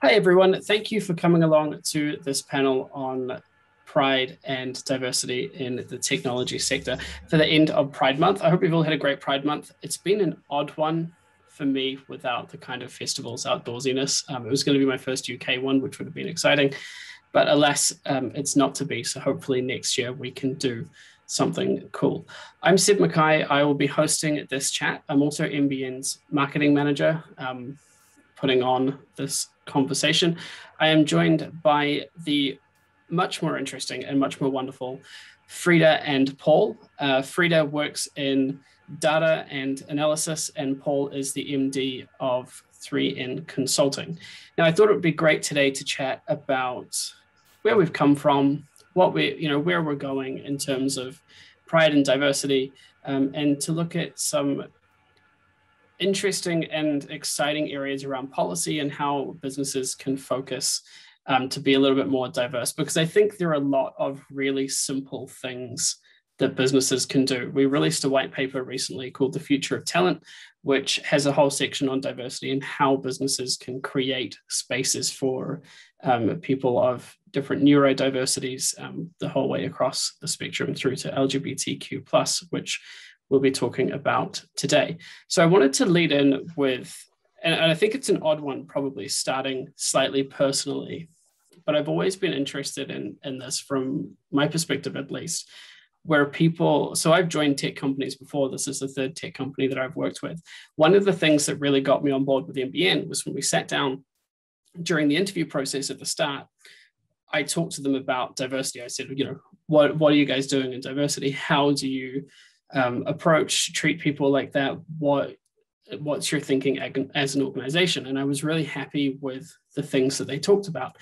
Hi, everyone. Thank you for coming along to this panel on pride and diversity in the technology sector for the end of Pride Month. I hope you've all had a great Pride Month. It's been an odd one for me without the kind of festivals outdoorsiness. It was going to be my first UK one, which would have been exciting, but alas, it's not to be. So hopefully next year we can do something cool. I'm Sid Mackay. I will be hosting this chat. I'm also NBN's marketing manager, putting on this conversation. I am joined by the much more interesting and much more wonderful Frida and Paul. Frida works in data and analysis, and Paul is the MD of 3N Consulting. Now, I thought it would be great today to chat about where we've come from, what where we're going in terms of pride and diversity, and to look at some interesting and exciting areas around policy and how businesses can focus to be a little bit more diverse, because I think there are a lot of really simple things that businesses can do. We released a white paper recently called The Future of Talent, which has a whole section on diversity and how businesses can create spaces for people of different neurodiversities, the whole way across the spectrum through to LGBTQ+, which we'll be talking about today. So I wanted to lead in with, and I think it's an odd one, probably starting slightly personally, but I've always been interested in this from my perspective, at least, where people, so I've joined tech companies before. This is the third tech company that I've worked with. One of the things that really got me on board with NBN was when we sat down during the interview process at the start, I talked to them about diversity. I said, what are you guys doing in diversity? How do you treat people like that? What's your thinking as an organization? And I was really happy with the things that they talked about.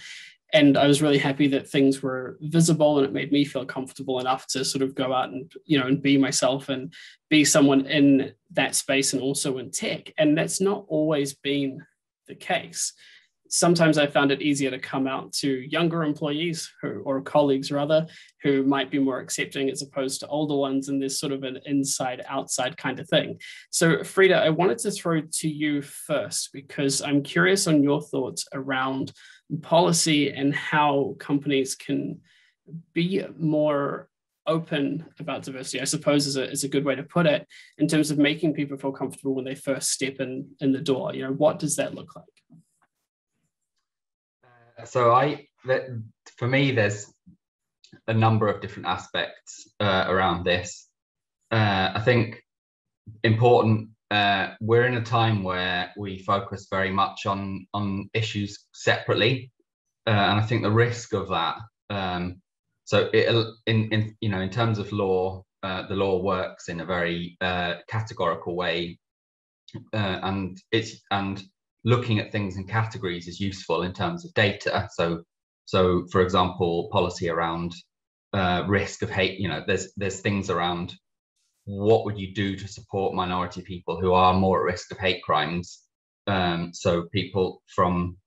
And I was really happy that things were visible, and it made me feel comfortable enough to sort of go out and, and be myself and be someone in that space and also in tech. And that's not always been the case. Sometimes I found it easier to come out to younger employees or colleagues rather, who might be more accepting as opposed to older ones. And there's sort of an inside outside kind of thing. So Frida, I wanted to throw to you first, because I'm curious on your thoughts around policy and how companies can be more open about diversity, I suppose is a good way to put it, in terms of making people feel comfortable when they first step in the door. What does that look like? So for me, there's a number of different aspects around this. I think important, we're in a time where we focus very much on issues separately, and I think the risk of that. So in terms of law, the law works in a very categorical way, and looking at things in categories is useful in terms of data. So for example, policy around risk of hate, there's things around what would you do to support minority people who are more at risk of hate crimes. So people from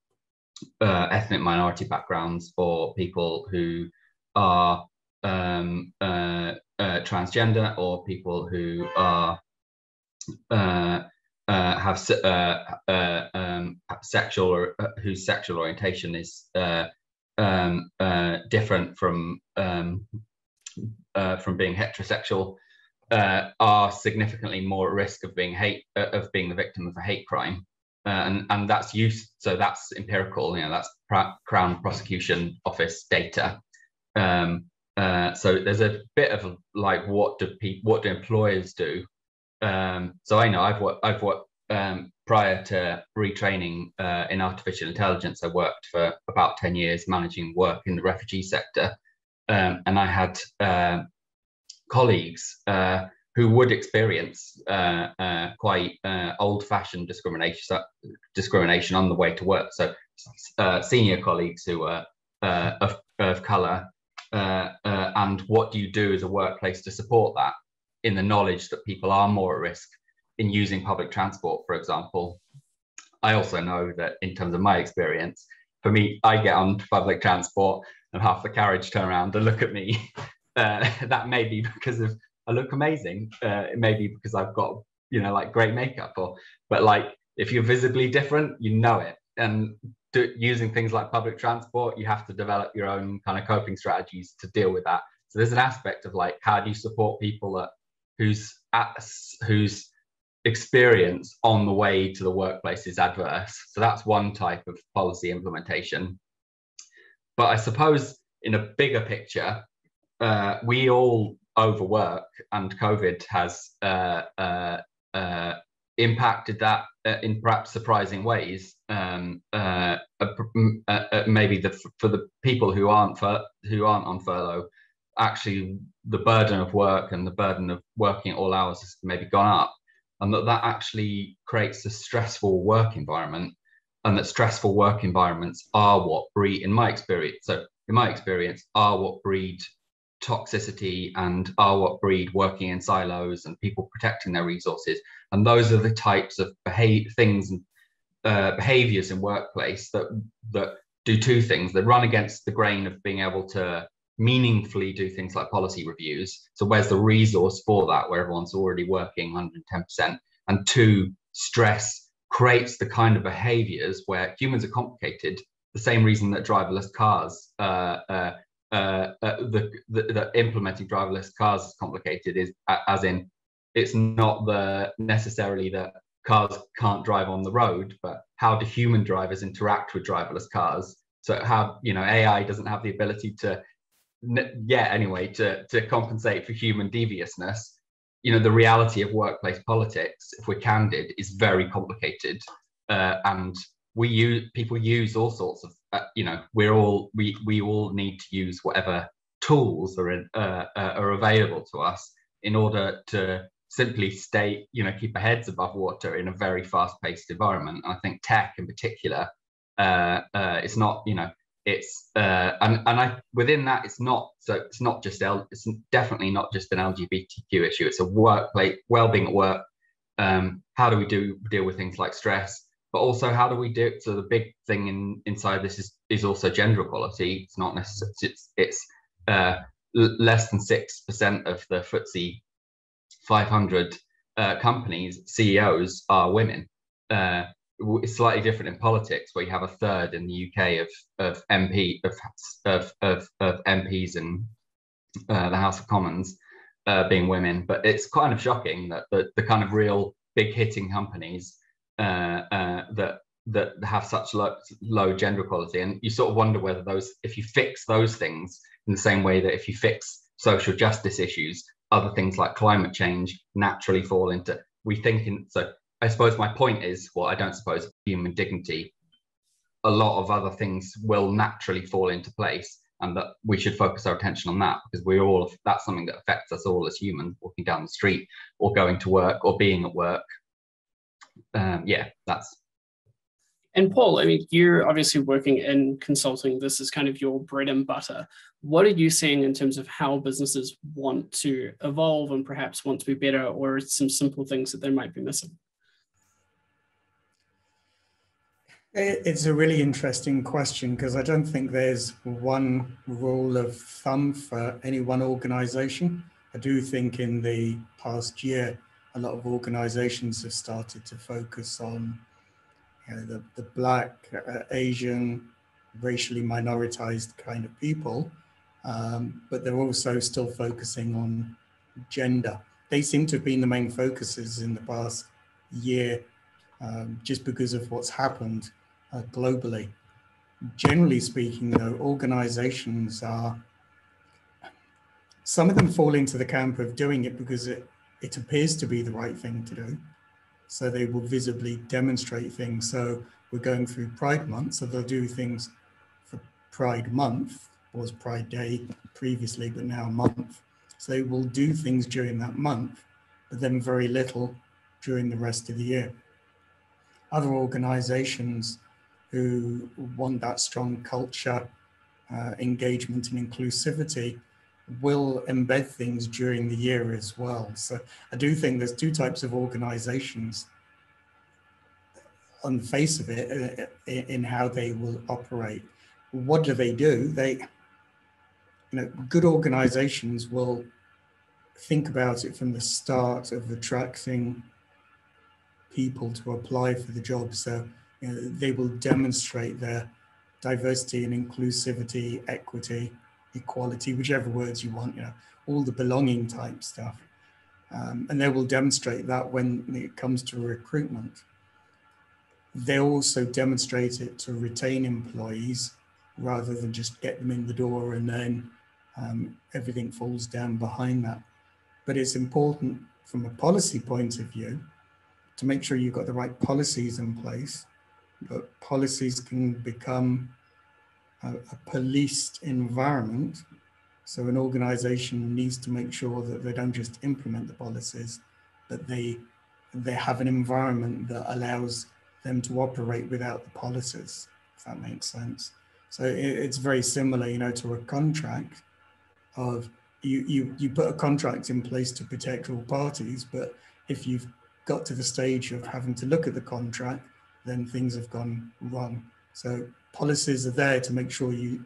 ethnic minority backgrounds, or people who are transgender, or people who are have sexual or whose sexual orientation is different from being heterosexual, are significantly more at risk of being the victim of a hate crime, and that's used. So that's empirical. That's Crown Prosecution Office data. So there's a bit of like, what do employers do? So I know I've worked prior to retraining in artificial intelligence. I worked for about 10 years managing work in the refugee sector, and I had colleagues who would experience quite old-fashioned discrimination on the way to work. So senior colleagues who were of colour, and what do you do as a workplace to support that, in the knowledge that people are more at risk in using public transport, for example. I also know that in terms of my experience, for me, I get on public transport and half the carriage turn around and look at me. That may be because I look amazing. It may be because I've got, like great makeup, but like if you're visibly different, you know it. And using things like public transport, you have to develop your own kind of coping strategies to deal with that. So there's an aspect of like, how do you support people whose experience on the way to the workplace is adverse? So that's one type of policy implementation. But I suppose in a bigger picture, we all overwork, and COVID has impacted that in perhaps surprising ways. Maybe for the people who aren't on furlough, actually the burden of work and the burden of working at all hours has maybe gone up, and that actually creates a stressful work environment, and that stressful work environments are what breed, in my experience, are what breed toxicity and are what breed working in silos and people protecting their resources. And those are the types of things and behaviors in workplace that do two things. They run against the grain of being able to meaningfully do things like policy reviews. So where's the resource for that, where everyone's already working 110%? And two, stress creates the kind of behaviors where humans are complicated. The same reason that driverless cars, the implementing driverless cars is complicated, is as in it's not necessarily that cars can't drive on the road, but how do human drivers interact with driverless cars? So how, AI doesn't have the ability to compensate for human deviousness. The reality of workplace politics, if we're candid, is very complicated, and people use all sorts of we all need to use whatever tools are available to us in order to simply keep our heads above water in a very fast-paced environment. And I think tech in particular, it's not, within that, it's definitely not just an LGBTQ issue. It's a workplace well-being at work. How do we deal with things like stress, but also how do we do it? So the big thing inside this is also gender equality. It's not necessarily, it's less than 6% of the FTSE 500 companies CEOs are women. It's slightly different in politics, where you have a third in the UK of MPs in the House of Commons being women. But it's kind of shocking that the kind of real big hitting companies that have such low gender equality, and you sort of wonder whether if you fix those things in the same way that if you fix social justice issues, other things like climate change naturally fall into. So I suppose my point is, I don't suppose, human dignity, a lot of other things will naturally fall into place, and that we should focus our attention on that, because that's something that affects us all as humans, walking down the street or going to work or being at work. That's. And Paul, I mean, you're obviously working in consulting. This is kind of your bread and butter. What are you seeing in terms of how businesses want to evolve and perhaps want to be better, or some simple things that they might be missing? It's a really interesting question, because I don't think there's one rule of thumb for any one organization. I do think in the past year, a lot of organizations have started to focus on the Black, Asian, racially minoritized kind of people, but they're also still focusing on gender. They seem to have been the main focuses in the past year, just because of what's happened globally. Generally speaking, though, organizations some of them fall into the camp of doing it because it appears to be the right thing to do. So they will visibly demonstrate things. So we're going through Pride Month, so they'll do things for Pride Month, was Pride Day previously, but now month. So they will do things during that month, but then very little during the rest of the year. Other organizations who want that strong culture, engagement and inclusivity will embed things during the year as well. So I do think there's two types of organizations on the face of it in how they will operate. What do? Good organizations will think about it from the start of attracting people to apply for the job. So they will demonstrate their diversity and inclusivity, equity, equality, whichever words you want, all the belonging type stuff. And they will demonstrate that when it comes to recruitment. They also demonstrate it to retain employees rather than just get them in the door and then everything falls down behind that. But it's important from a policy point of view to make sure you've got the right policies in place, but policies can become a policed environment. So an organization needs to make sure that they don't just implement the policies, but they have an environment that allows them to operate without the policies, if that makes sense. So it's very similar, to a contract of you put a contract in place to protect all parties, but if you've got to the stage of having to look at the contract, then things have gone wrong. So policies are there to make sure you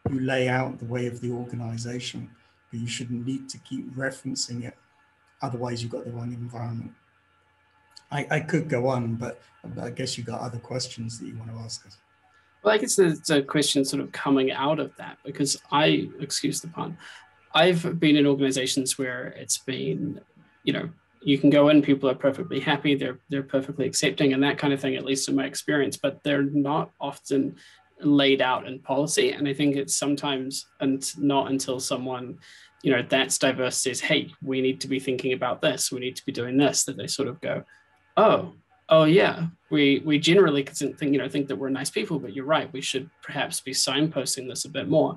lay out the way of the organization, but you shouldn't need to keep referencing it. Otherwise, you've got the wrong environment. I could go on, but I guess you got other questions that you want to ask us. Well, I guess there's a question sort of coming out of that, because excuse the pun, I've been in organizations where it's been, you can go in, people are perfectly happy, they're perfectly accepting and that kind of thing, at least in my experience, but they're not often laid out in policy. And I think it's sometimes, and not until someone, that's diverse says, hey, we need to be thinking about this, we need to be doing this, that they sort of go, oh yeah, we generally think that we're nice people, but you're right, we should perhaps be signposting this a bit more.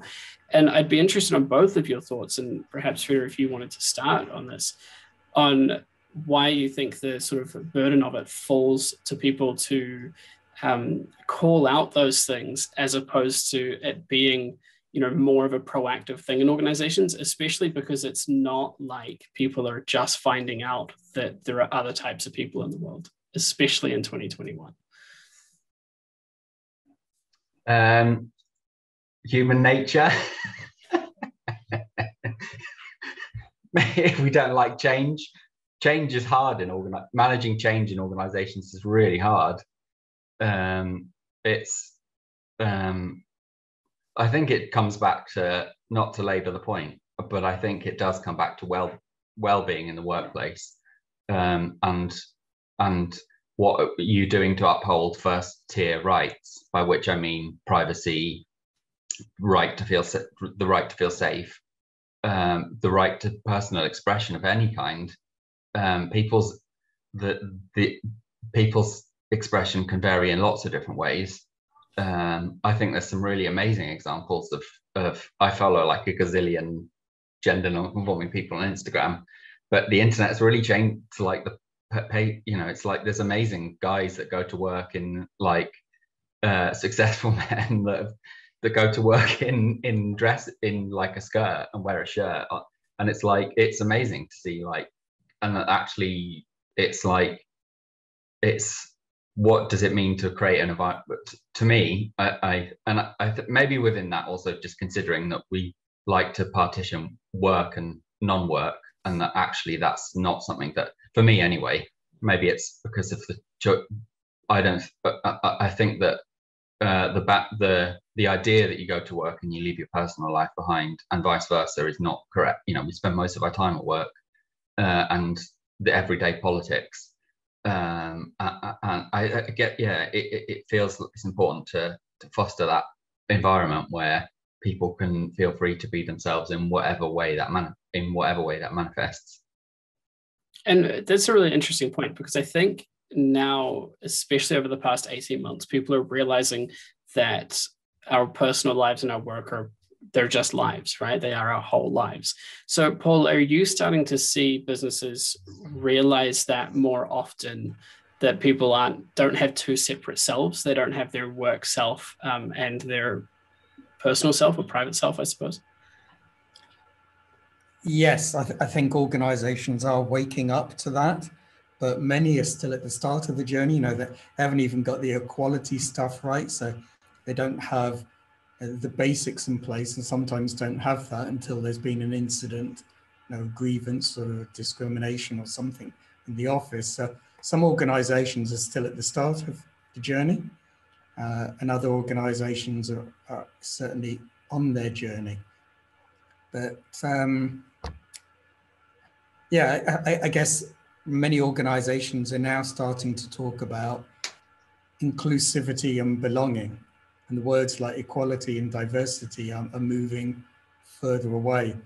And I'd be interested on both of your thoughts, and perhaps Frida, if you wanted to start on this, on why you think the sort of burden of it falls to people to call out those things, as opposed to it being, more of a proactive thing in organizations, especially because it's not like people are just finding out that there are other types of people in the world, especially in 2021. Human nature. If we don't like change is hard in managing change in organizations is really hard. I think it comes back to, not to labor the point, but I think it does come back to well-being in the workplace, and what are you doing to uphold first tier rights, by which I mean privacy, the right to feel safe, the right to personal expression of any kind. People's expression can vary in lots of different ways. I think there's some really amazing examples of I follow like a gazillion gender non-conforming people on Instagram, but the internet's really changed to like it's like there's amazing guys that go to work in like successful men that go to work in dress in like a skirt and wear a shirt, and it's like, it's amazing to see, like, and actually it's like, what does it mean to create an environment? To me, I maybe within that also just considering that we like to partition work and non-work, and that actually that's not something that, for me anyway, maybe it's because of I think that the idea that you go to work and you leave your personal life behind and vice versa is not correct. We spend most of our time at work, and the everyday politics. And I get, it feels like it's important to foster that environment where people can feel free to be themselves in whatever way that manifests. And that's a really interesting point, because I think now, especially over the past 18 months, people are realizing that our personal lives and our work they're just lives, right? They are our whole lives. So Paul, are you starting to see businesses realize that more often, that people don't have two separate selves? They don't have their work self and their personal self, or private self, I suppose? Yes, I think organizations are waking up to that, but many are still at the start of the journey. They haven't even got the equality stuff right. So they don't have the basics in place, and sometimes don't have that until there's been an incident, grievance or discrimination or something in the office. So some organizations are still at the start of the journey, and other organizations are certainly on their journey. But yeah, I guess many organizations are now starting to talk about inclusivity and belonging, and the words like equality and diversity are moving further away.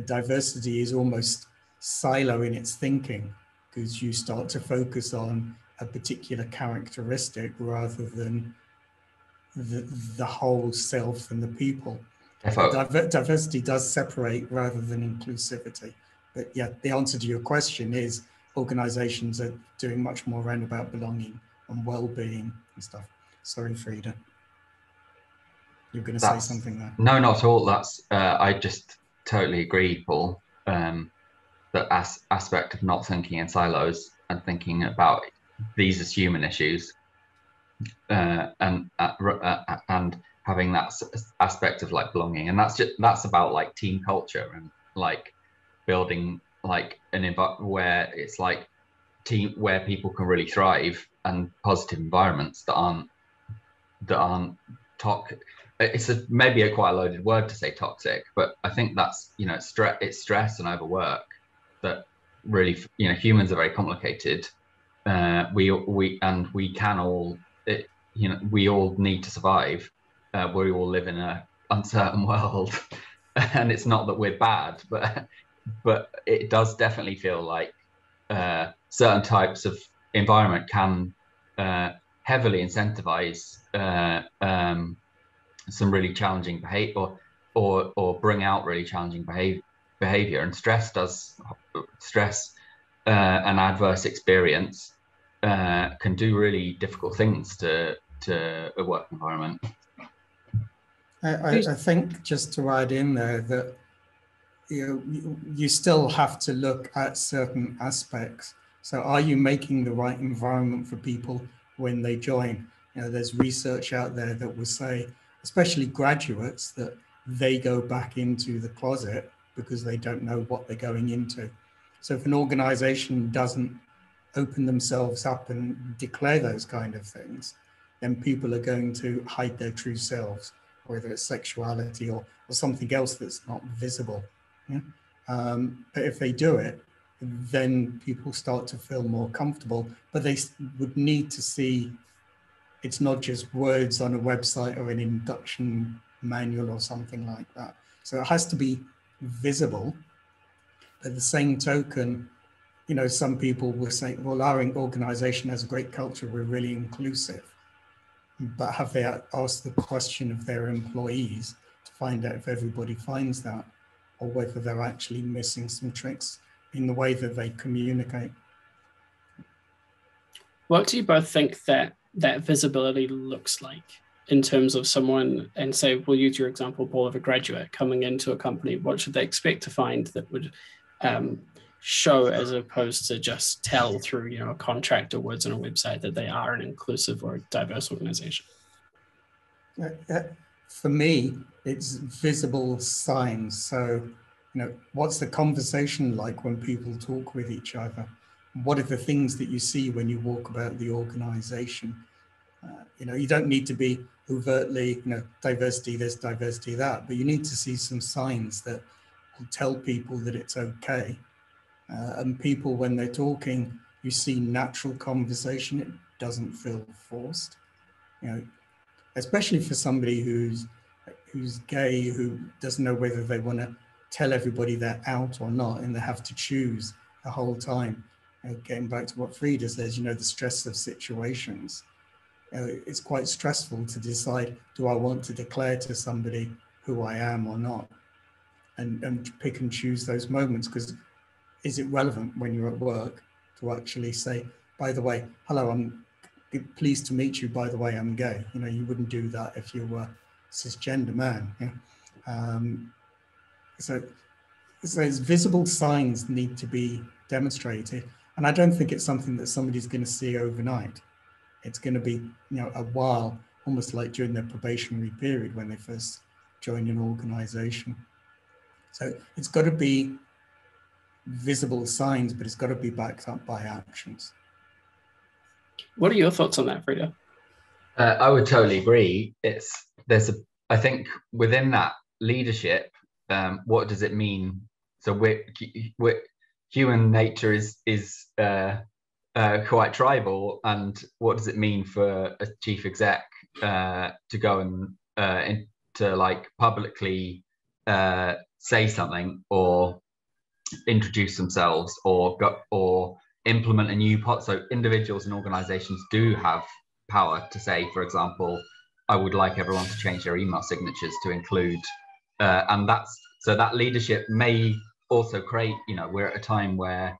Diversity is almost silo in its thinking, because you start to focus on a particular characteristic rather than the whole self and the people. Diversity does separate rather than inclusivity. But yeah, the answer to your question is organizations are doing much more around about belonging and well-being and stuff. Sorry, Frida. You're going to say something there. No, not at all. I just totally agree, Paul. The aspect of not thinking in silos and thinking about these as human issues, and having that aspect of like belonging, and that's about like team culture and like building like an environment where it's like where people can really thrive, and positive environments that aren't toxic. It's maybe quite a loaded word to say toxic, but I think that's, you know, it's stress and overwork that really, you know, humans are very complicated. We can all, you know, we all need to survive. We all live in an uncertain world, and it's not that we're bad, but it does definitely feel like certain types of environment can heavily incentivize some really challenging behavior, or bring out really challenging behavior. And stress and adverse experience can do really difficult things to a work environment. I think, just to add in there, that you still have to look at certain aspects. So are you making the right environment for people when they join? You know, there's research out there that will say, especially graduates, that they go back into the closet because they don't know what they're going into. So if an organization doesn't open themselves up and declare those kind of things, then people are going to hide their true selves, whether it's sexuality or something else that's not visible. Yeah? But if they do it, then people start to feel more comfortable, but they would need to see it's not just words on a website or an induction manual or something like that. So it has to be visible. At the same token, you know, some people will say, well, our organization has a great culture, we're really inclusive. But have they asked the question of their employees to find out if everybody finds that, or whether they're actually missing some tricks in the way that they communicate? What do you both think that visibility looks like in terms of someone, and say, we'll use your example, Paul, of a graduate coming into a company? What should they expect to find that would show, as opposed to just tell through, you know, a contract or words on a website, that they are an inclusive or a diverse organization? For me, it's visible signs. So, you know, what's the conversation like when people talk with each other? What are the things that you see when you walk about the organization? You know, you don't need to be overtly, you know, diversity this, diversity that, but you need to see some signs that will tell people that it's okay. And people, when they're talking, you see natural conversation. It doesn't feel forced. You know, especially for somebody who's gay, who doesn't know whether they want to tell everybody they're out or not, and they have to choose the whole time. Getting back to what Frida says, you know, the stress of situations. It's quite stressful to decide, do I want to declare to somebody who I am or not? And pick and choose those moments, because is it relevant when you're at work to actually say, by the way, hello, I'm pleased to meet you, by the way, I'm gay. You know, you wouldn't do that if you were a cisgender man. Yeah? So those visible signs need to be demonstrated. And I don't think it's something that somebody's going to see overnight. It's going to be, you know, a while, almost like during their probationary period when they first join an organization. So it's got to be visible signs, but it's got to be backed up by actions. What are your thoughts on that, Frida? I would totally agree. I think within that leadership, what does it mean? So we're human nature is quite tribal, and what does it mean for a chief exec to go and to like publicly say something or introduce themselves or implement a new pot? So individuals and organizations do have power to say, for example, I would like everyone to change their email signatures to include, and so that leadership may also create, we're at a time where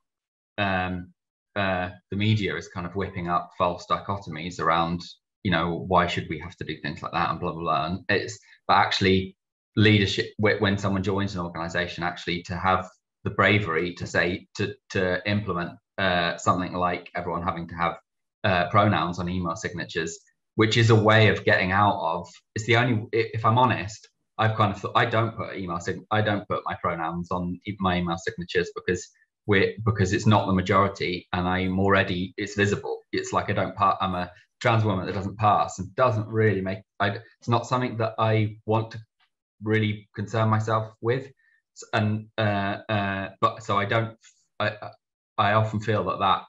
the media is kind of whipping up false dichotomies around, why should we have to do things like that and blah, blah, blah. And but actually leadership, when someone joins an organization, actually to have the bravery to say, to implement something like everyone having to have pronouns on email signatures, which is a way of getting out of, it's the only, if I'm honest, I've kind of thought, I don't put my pronouns on my email signatures because it's not the majority, and it's visible. It's like I'm a trans woman that doesn't pass, and doesn't really it's not something that I want to really concern myself with. And but so I often feel that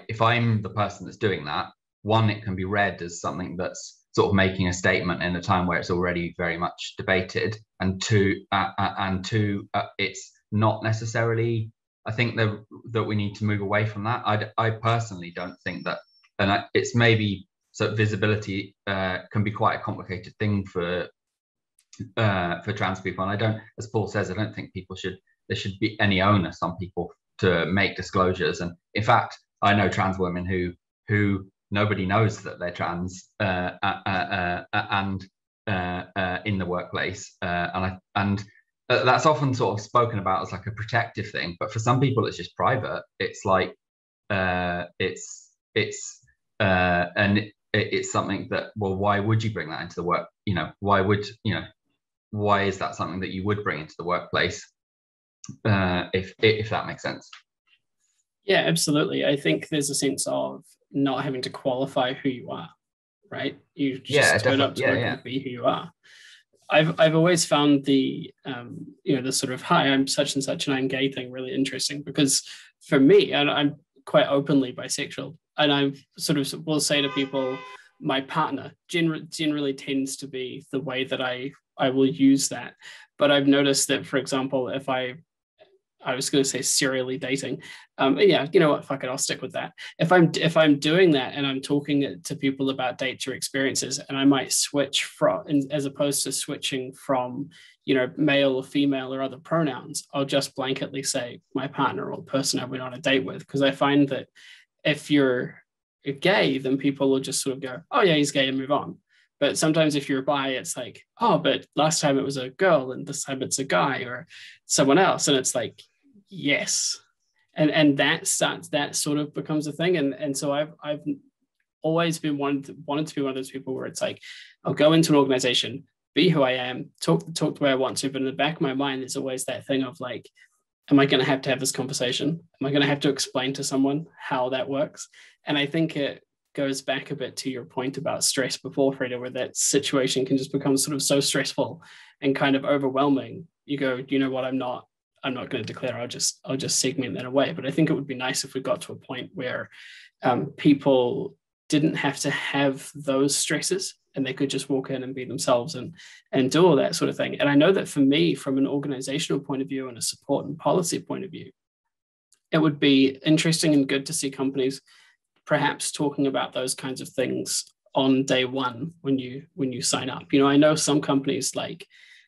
if I'm the person that's doing that, one, it can be read as something that's sort of making a statement in a time where it's already very much debated, and two, it's not necessarily, I think that we need to move away from that. I personally don't think that, and it's maybe, so visibility can be quite a complicated thing for trans people, and I don't, as Paul says, I don't think there should be any onus on people to make disclosures. And in fact, I know trans women who nobody knows that they're trans and in the workplace, and that's often sort of spoken about as like a protective thing, but for some people it's just private. It's like and it's something that, well, why would you bring that into the work? Why is that something that you would bring into the workplace? If that makes sense. Yeah, absolutely. I think there's a sense of not having to qualify who you are, right? You just turn up to work and be who you are. I've always found the the sort of, hi, I'm such and such and I'm gay thing really interesting, because for me, and I'm quite openly bisexual, and I sort of will say to people, my partner generally tends to be the way that I will use that. But I've noticed that, for example, if I was going to say serially dating. Yeah, you know what? Fuck it, I'll stick with that. If I'm doing that and I'm talking to people about dates or experiences, and I might switch from, as opposed to switching from, male or female or other pronouns, I'll just blanketly say my partner or the person I went on a date with, because I find that if you're gay, then people will just sort of go, oh yeah, he's gay, and move on. But sometimes if you're bi, it's like, oh, but last time it was a girl and this time it's a guy or someone else, and it's like, yes, and that sort of becomes a thing, and so I've always been wanted to be one of those people where it's like, I'll go into an organization, be who I am, talk the way I want to, but in the back of my mind there's always that thing of like, am I going to have this conversation? Am I going to have to explain to someone how that works? And I think it goes back a bit to your point about stress before, Frida, where that situation can just become sort of so stressful and kind of overwhelming. You go, you know what, I'm not going to declare, I'll just segment that away. But I think it would be nice if we got to a point where people didn't have to have those stresses, and they could just walk in and be themselves and do all that sort of thing. And I know that for me, from an organizational point of view and a support and policy point of view, it would be interesting and good to see companies perhaps talking about those kinds of things on day one when you sign up. I know some companies like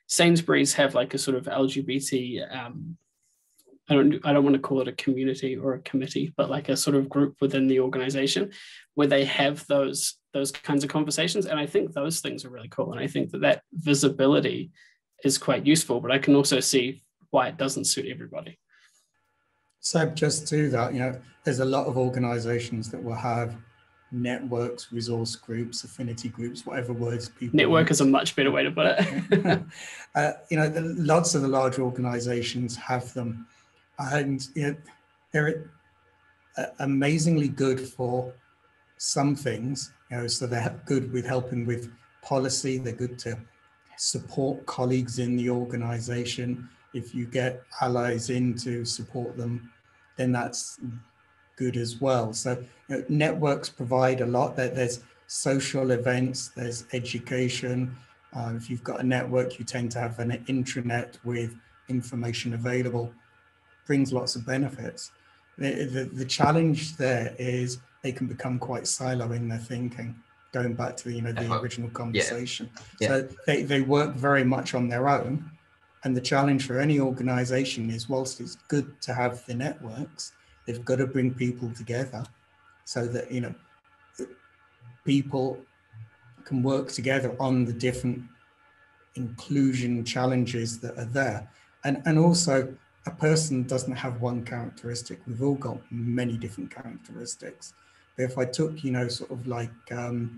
Sainsbury's have like a sort of LGBT, I don't want to call it a community or a committee, but like a sort of group within the organization where they have those kinds of conversations. And I think those things are really cool. And I think that visibility is quite useful, but I can also see why it doesn't suit everybody. So just to that, there's a lot of organizations that will have networks, resource groups, affinity groups, whatever words people network use. Is a much better way to put it. Lots of the large organizations have them, and they're amazingly good for some things, so they're good with helping with policy, they're good to support colleagues in the organization. If you get allies in to support them, then that's good as well. So networks provide a lot. There's social events, there's education. If you've got a network, you tend to have an intranet with information available, brings lots of benefits. The challenge there is they can become quite silo in their thinking, going back to the original conversation. Yeah. So they work very much on their own. And the challenge for any organization is, whilst it's good to have the networks, they've got to bring people together so that people can work together on the different inclusion challenges that are there. And also, a person doesn't have one characteristic. We've all got many different characteristics. But if I took, sort of like a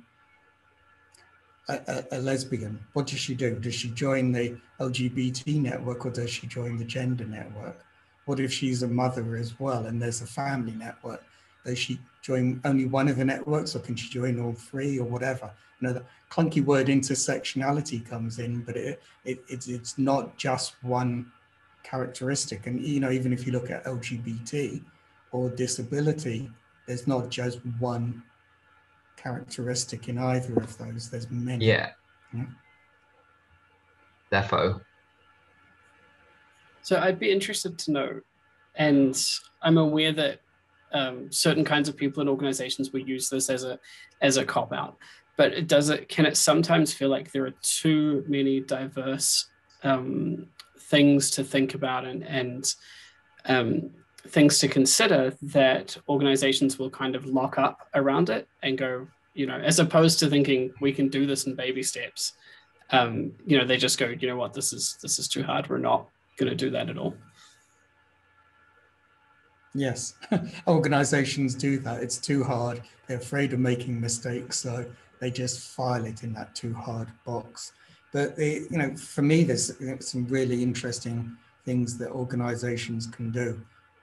lesbian, what does she do? Does she join the LGBT network, or does she join the gender network? What if she's a mother as well and there's a family network? Does she join only one of the networks, or can she join all three, or whatever? The clunky word intersectionality comes in, but it's not just one characteristic. And even if you look at LGBT or disability, there's not just one characteristic in either of those. There's many. Yeah. Defo. So I'd be interested to know, and I'm aware that certain kinds of people in organizations will use this as a cop out, but can it sometimes feel like there are too many diverse things to think about and things to consider, that organizations will kind of lock up around it and go, as opposed to thinking we can do this in baby steps, they just go, you know what, this is too hard. We're not going to do that at all. Yes, organizations do that. It's too hard. They're afraid of making mistakes, so they just file it in that too hard box. But for me, there's some really interesting things that organizations can do.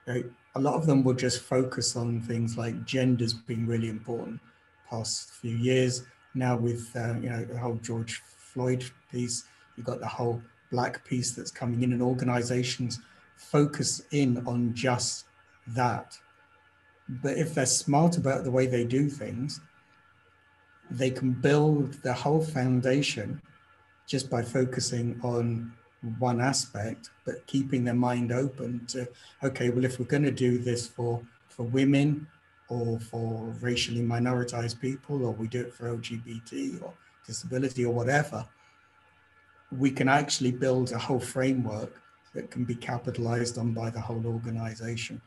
A lot of them will just focus on things like gender's been really important past few years. Now with the whole George Floyd piece, you've got the whole Black piece that's coming in, and organizations focus in on just that. But if they're smart about the way they do things, they can build the whole foundation just by focusing on one aspect, but keeping their mind open to, okay, well, if we're going to do this for women or for racially minoritized people, or we do it for LGBT or disability or whatever, we can actually build a whole framework that can be capitalized on by the whole organization.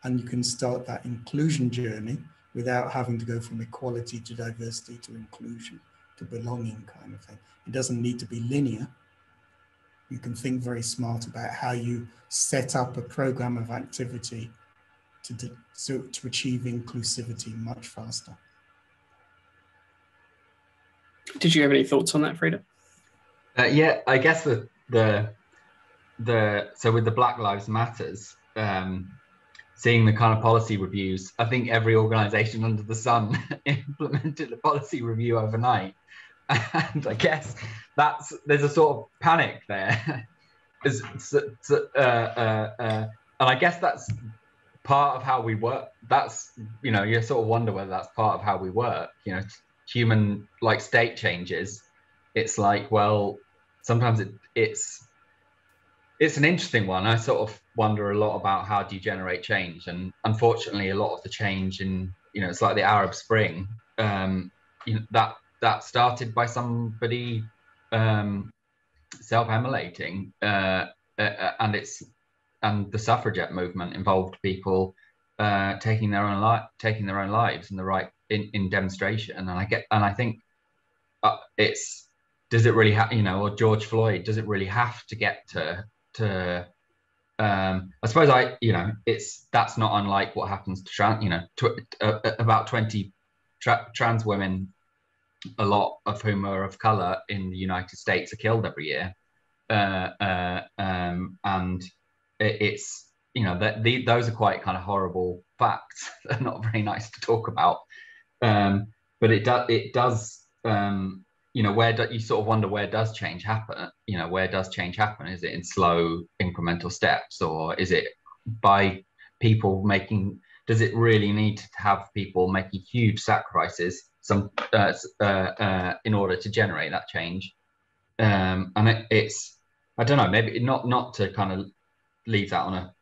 And you can start that inclusion journey without having to go from equality to diversity to inclusion to belonging kind of thing. It doesn't need to be linear. You can think very smart about how you set up a program of activity to achieve inclusivity much faster. Did you have any thoughts on that, Frida? Yeah, I guess so with the Black Lives Matters, seeing the kind of policy reviews, I think every organization under the sun implemented a policy review overnight. And I guess there's a sort of panic there. And I guess that's part of how we work. That's, you sort of wonder whether that's part of how we work, human like state changes. It's like, well, sometimes it's an interesting one. I sort of wonder a lot about how do you generate change, and unfortunately, a lot of the change in it's like the Arab Spring. That started by somebody self-immolating, and the suffragette movement involved people taking their own lives in demonstration. And I think it's, does it really have, or George Floyd, does it really have to get to I suppose that's not unlike what happens to about 20 trans women, a lot of whom are of color in the United States, are killed every year. And those are quite kind of horrible facts. They're not very nice to talk about. But it does you know, you sort of wonder, where does change happen? You know, where does change happen? Is it in slow incremental steps, or is it by people making, does it really need to have people making huge sacrifices in order to generate that change? And it's, I don't know, maybe not to kind of leave that on a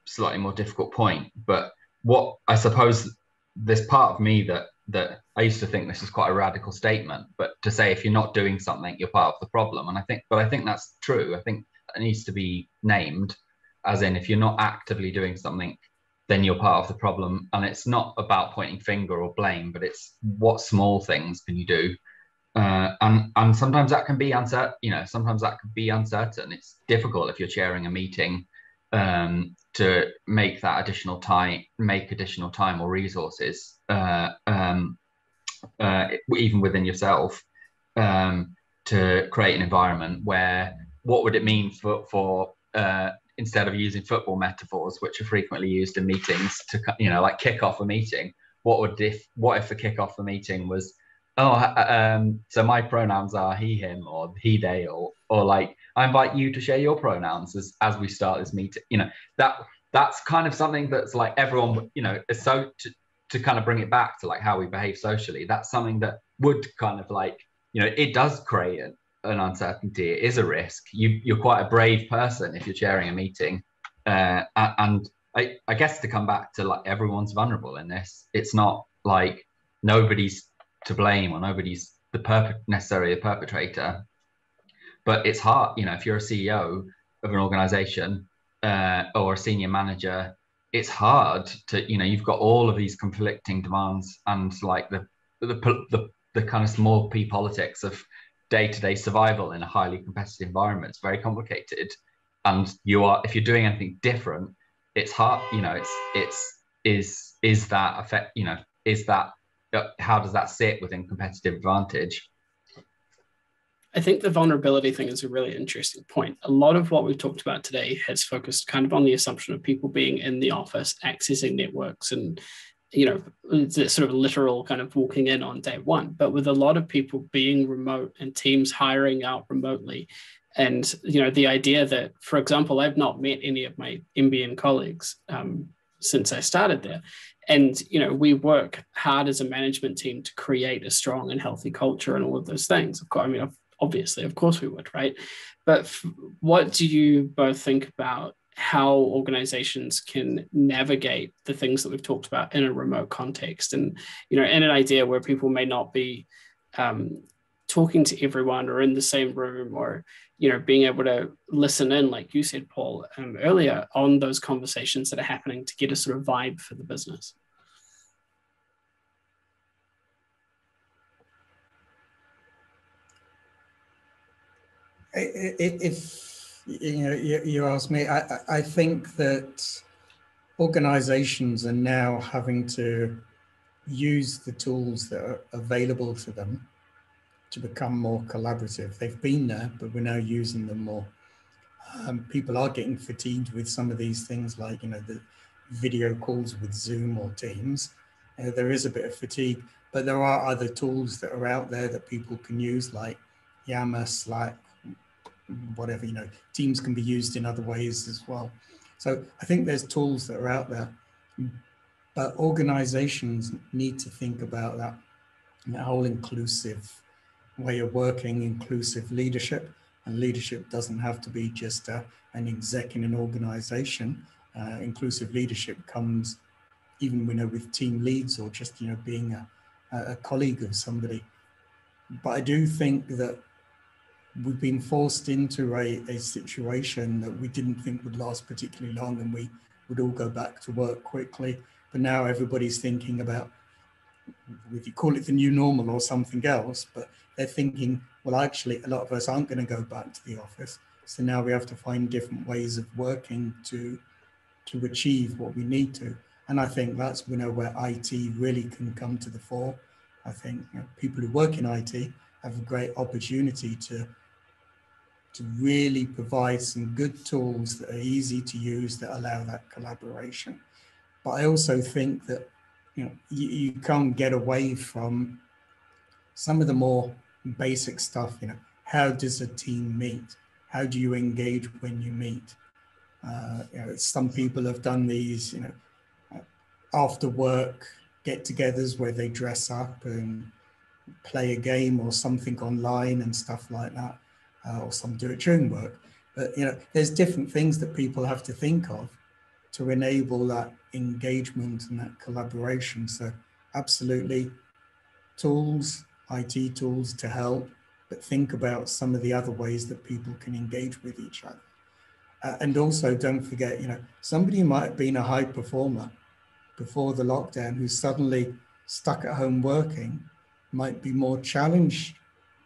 slightly more difficult point, but what I suppose, there's part of me that I used to think this was quite a radical statement, but to say if you're not doing something, you're part of the problem. And I think that's true. I think it needs to be named, as in, if you're not actively doing something, then you're part of the problem. And it's not about pointing finger or blame, but it's what small things can you do. And sometimes that can be uncertain. You know, sometimes that can be uncertain. It's difficult if you're chairing a meeting to make additional time or resources, even within yourself, to create an environment where, what would it mean for instead of using football metaphors, which are frequently used in meetings, to, you know, like kick off a meeting, what if the kick off the meeting was, so my pronouns are he, him, or he, they, or like, I invite you to share your pronouns as we start this meeting. You know, that's kind of something that's like, everyone, you know, is so to kind of bring it back to like how we behave socially. That's something that would kind of like, you know, it does create an uncertainty. It is a risk. You're quite a brave person if you're chairing a meeting, and I guess, to come back to like, everyone's vulnerable in this. It's not like nobody's to blame, or nobody's necessarily a perpetrator, but it's hard, you know, if you're a CEO of an organization, or a senior manager, it's hard to, you know, you've got all of these conflicting demands, and like the kind of small p politics of day-to-day survival in a highly competitive environment. It's very complicated, and if you're doing anything different, it's hard, you know. Is that affect, you know, is that, how does that sit within competitive advantage? I think the vulnerability thing is a really interesting point. A lot of what we've talked about today has focused kind of on the assumption of people being in the office, accessing networks, and, you know, the sort of literal kind of walking in on day one. But with a lot of people being remote and teams hiring out remotely, and, you know, the idea that, for example, I've not met any of my MBN colleagues since I started there. And, you know, we work hard as a management team to create a strong and healthy culture and all of those things. Of course, I mean, obviously, of course we would, right? But what do you both think about how organizations can navigate the things that we've talked about in a remote context, and, you know, in an idea where people may not be talking to everyone or in the same room, or, you know, being able to listen in, like you said, Paul, earlier, on those conversations that are happening to get a sort of vibe for the business? If you ask me, I think that organizations are now having to use the tools that are available to them to become more collaborative. They've been there, but we're now using them more. People are getting fatigued with some of these things, like, you know, the video calls with Zoom or Teams. There is a bit of fatigue, but there are other tools that are out there that people can use, like Yammer, Slack, whatever. You know, Teams can be used in other ways as well. So I think there's tools that are out there, but organizations need to think about that whole inclusive way of working, inclusive leadership. And leadership doesn't have to be just an exec in an organization. Inclusive leadership comes even, we know, with team leads, or just, you know, being a colleague of somebody. But I do think that we've been forced into a situation that we didn't think would last particularly long, and we would all go back to work quickly. But now everybody's thinking about, if you call it the new normal or something else, but they're thinking, well, actually, a lot of us aren't going to go back to the office. So now we have to find different ways of working to achieve what we need to. And I think that's, you know, where IT really can come to the fore. I think, you know, people who work in IT have a great opportunity to really provide some good tools that are easy to use, that allow that collaboration. But I also think that you can't get away from some of the more basic stuff. How does a team meet? How do you engage when you meet? Some people have done these, after work get-togethers where they dress up and play a game or something online and stuff like that, or some do it during work. But there's different things that people have to think of to enable that engagement and that collaboration. So absolutely, tools, IT tools to help, but think about some of the other ways that people can engage with each other. And also don't forget, somebody might have been a high performer before the lockdown who's suddenly stuck at home working might be more challenged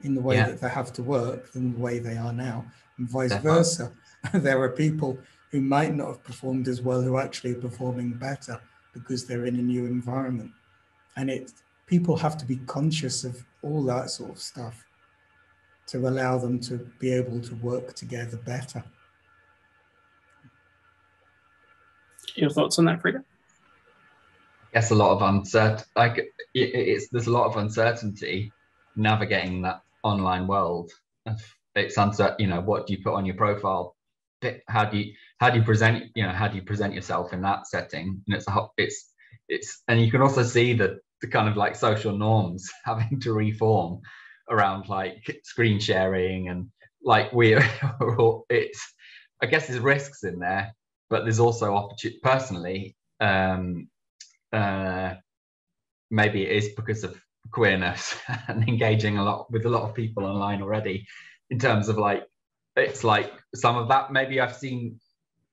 in the way that they have to work than the way they are now, and vice versa. There are people who might not have performed as well who actually are performing better because they're in a new environment. And people have to be conscious of all that sort of stuff to allow them to be able to work together better. Your thoughts on that, Frida? Yes, a lot of there's a lot of uncertainty navigating that online world. It's uncertain. What do you put on your profile? How do you present? How do you present yourself in that setting? And it's and you can also see the kind of like social norms having to reform around like screen sharing and like I guess there's risks in there, but there's also opportunity. Personally, maybe it is because of queerness and engaging with a lot of people online already, in terms of like, it's like some of that maybe I've seen.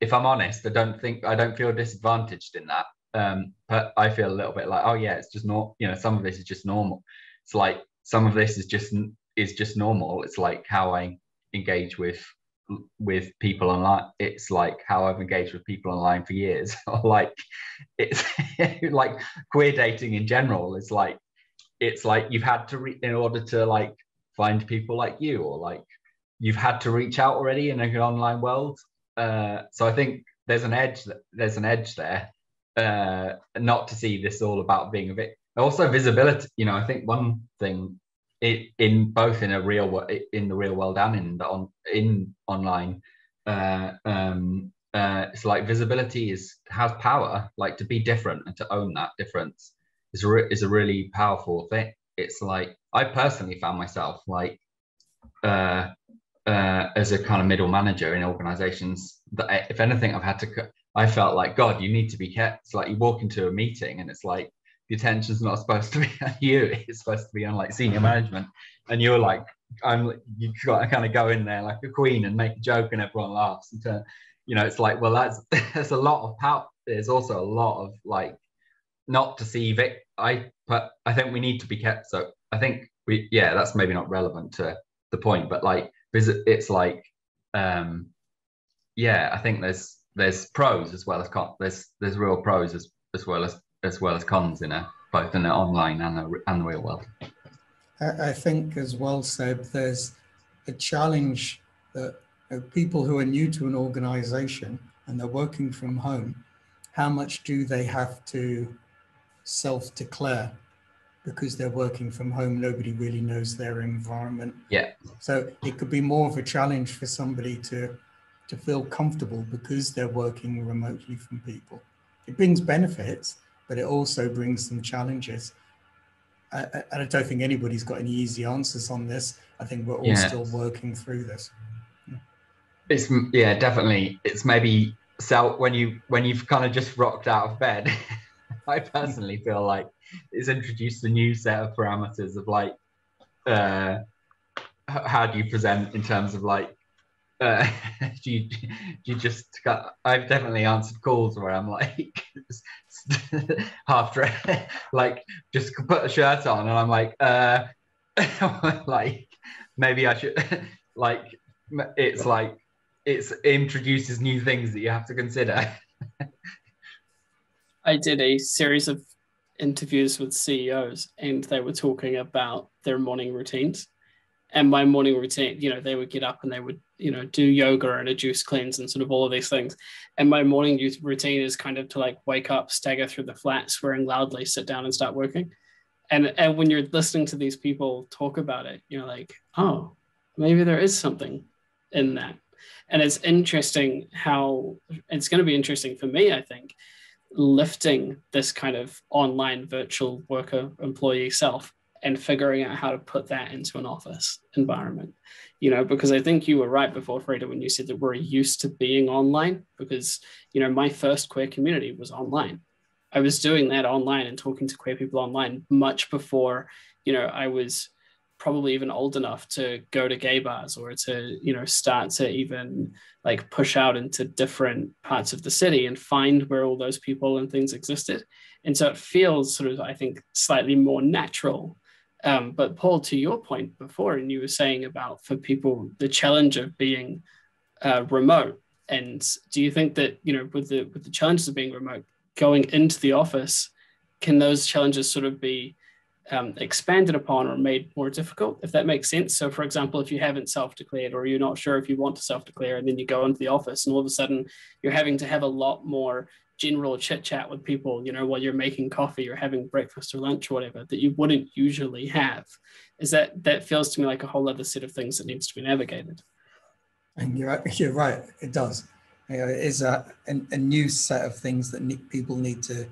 If I'm honest, I don't feel disadvantaged in that, but I feel a little bit like, oh yeah, it's just not, some of this is just normal. It's like some of this is just normal. It's like how I engage with people online. It's like how I've engaged with people online for years. Like it's like queer dating in general is like, it's like you've had to in order to like find people like you, or like you've had to reach out already in an online world. So I think there's an edge there, not to see this all about being a bit also visibility. I think one thing in both in the real world and in online, it's like visibility has power. Like to be different and to own that difference is a really powerful thing. It's like I personally found myself like as a kind of middle manager in organizations that if anything I felt like, God, you need to be kept. It's like you walk into a meeting and it's like the attention's not supposed to be on you, it's supposed to be on like senior management, and you're like, you got to kind of go in there like a queen and make a joke and everyone laughs and turn, it's like, well, that's a lot of power. There's also a lot of like, not to see it. But I think we need to be kept. So I think that's maybe not relevant to the point, but like it's like I think there's pros as well as cons. There's real pros as well as cons in both in the online and the real world. I think as well, Seb, there's a challenge that people who are new to an organization and they're working from home, how much do they have to self-declare? Because they're working from home, nobody really knows their environment. Yeah. So it could be more of a challenge for somebody to feel comfortable because they're working remotely from people. It brings benefits, but it also brings some challenges. I don't think anybody's got any easy answers on this. I think we're all still working through this. It's definitely. It's maybe when you've kind of just rocked out of bed. I personally feel like it's introduced a new set of parameters of like how do you present in terms of like do you just I've definitely answered calls where I'm like half dressed, like just put a shirt on and I'm like like maybe I should like it introduces new things that you have to consider. I did a series of interviews with CEOs and they were talking about their morning routines. And my morning routine, they would get up and they would do yoga and a juice cleanse and sort of all of these things. And my morning routine is kind of to like wake up, stagger through the flat, swearing loudly, sit down and start working. And when you're listening to these people talk about it, you're like, oh, maybe there is something in that. And it's interesting how it's going to be interesting for me, I think, lifting this kind of online virtual worker employee self and figuring out how to put that into an office environment, because I think you were right before, Frida, when you said that we're used to being online, because, my first queer community was online. I was doing that online and talking to queer people online much before, I was probably even old enough to go to gay bars or to, start to even like push out into different parts of the city and find where all those people and things existed. And so it feels sort of, I think, slightly more natural. But Paul, to your point before, and you were saying about for people, the challenge of being remote. And do you think that, with the challenges of being remote, going into the office, can those challenges sort of be expanded upon or made more difficult, if that makes sense? So for example, if you haven't self-declared or you're not sure if you want to self-declare, and then you go into the office and all of a sudden you're having to have a lot more general chit chat with people, while you're making coffee or having breakfast or lunch or whatever, that you wouldn't usually have. Is that feels to me like a whole other set of things that needs to be navigated. And you're right, it does. It is a new set of things that people need to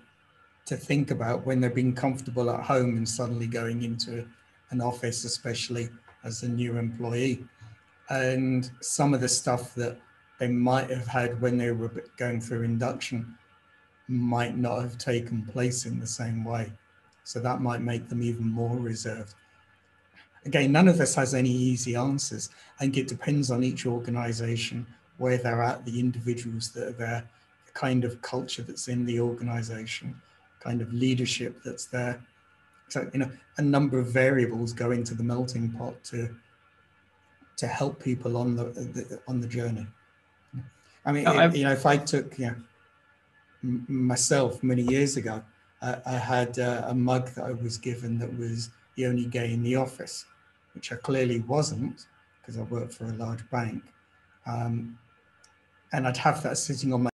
think about when they're being comfortable at home and suddenly going into an office, especially as a new employee. And some of the stuff that they might have had when they were going through induction might not have taken place in the same way. So that might make them even more reserved. Again, none of this has any easy answers. I think it depends on each organization, where they're at, the individuals that are there, the kind of culture that's in the organization, kind of leadership that's there. So, a number of variables go into the melting pot to help people on the journey. I mean, if I took myself many years ago, I had a mug that I was given that was the only gay in the office, which I clearly wasn't because I worked for a large bank. And I'd have that sitting on my